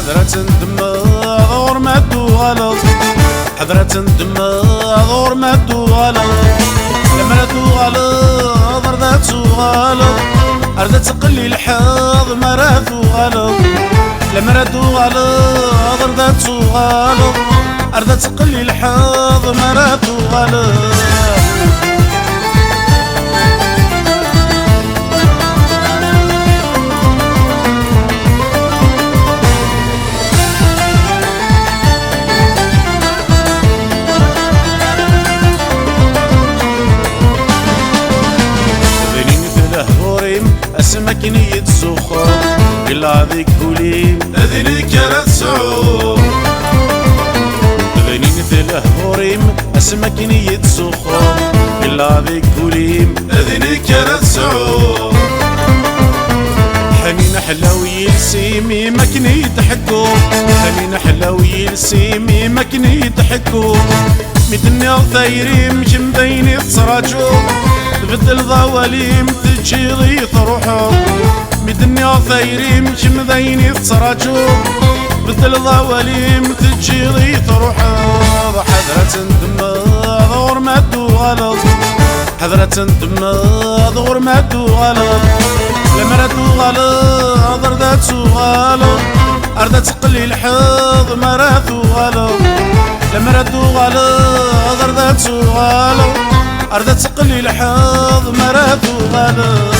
حضرة دماغ ما غلط، حضرة دماغ ما غلط، لما غلط ردات غلط، ردات تقلي الحظ مراتو غلط، لما غلط ردات غلط، ردات تقلي الحظ مراتو غلط. اسمك نية سخر قلا ذيك قولي اذنك رتسعو غنين ثلاث هوريم اسمك نية سخر قلا ذيك قولي اذنك رتسعو حنين حلاوي لسيمي مكني تحكو حنين حلاوي لسيمي مكني تحكو مدني ثايري مش مبيني تصراجو تبدل ضواليم تجي ضيط روحو مدني ثايري مش مبيني تصراجو بدل ضواليم تجي ضيط روحو حضرة دماغ ما غلط، حضرة دماغ ما غلط، لما غلط ردات غلط، ردات تقلي الحظ مراتو غلط، لما غلط ردات غلط، ردات تقلي الحظ مراتو غلط.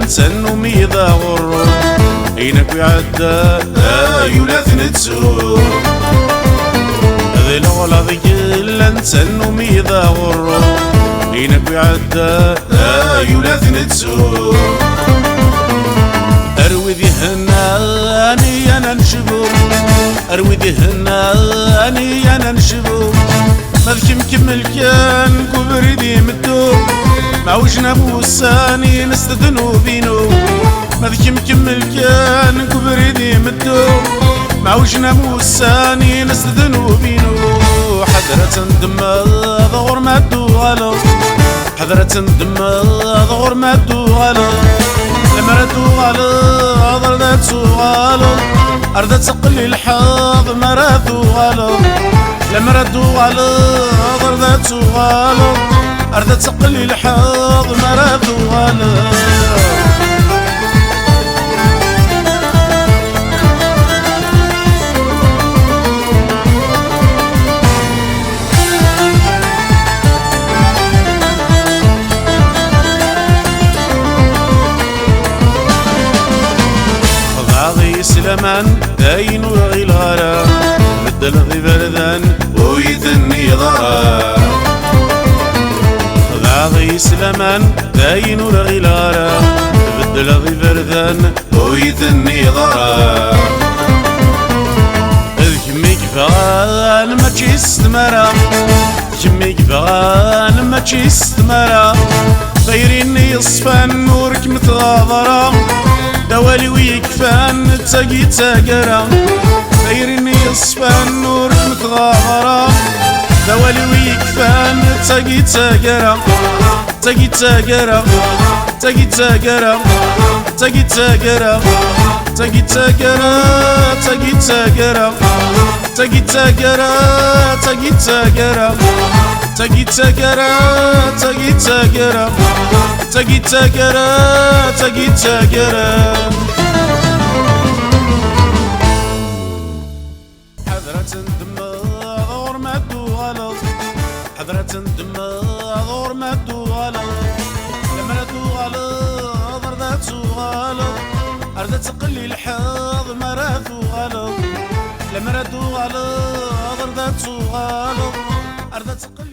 انسان وميضا غرو عينك ويعدى ولا تنتسو هذي الغلا ذيك الانسان وميضا غرو عينك ويعدى ولا تنتسو اروي ذي هناني انا نشبو اروي ذي هناني انا نشبو مذكي مكمل كان كبري ذي مدو معوجنا بوساني نستدنو بينو مذكي مكمل كان كبري ذي مدو معوجنا بوساني نستدنو بينو حضرة دماغ ما غلط، حضرة دماغ ما غلط، لما غلط ردات غلط، ردات تقلي الحظ مراتو غلط، لما غلط ردات غلط، ردات تقلي الحظ مراتو غلط. سلمان داين وغي الغرام بدل ذي بردان ويثني ضرا غاضي سلمان داين وغي الغرام بدل ذي بردان ويثني ضرا كمي كفان ما تشيستمرا كمي كفان ما تشيستمرا غيريني يصفان نورك متغاضرا دوالي ويكفان تاقي تاقرا غيرني يصفان نورك متغاضرا دوالي ويكفان تاقي تاقرا تاقي تاقرا تاقي تاقرا تاقي تاقرا تاقي تاقرا تاقي تاقرا تاقي تاقرا تاقي تاقرا تاقي تاقرا تاقي تاقرا تاقي تاقرا تاقي تاقرا حضرة دماغ ما غلط، حضرة دماغ ما غلط، لما غلط ردات غلط، ردات تقلي الحظ مراتو غلط، لما غلط ردات غلط، ردات تقلي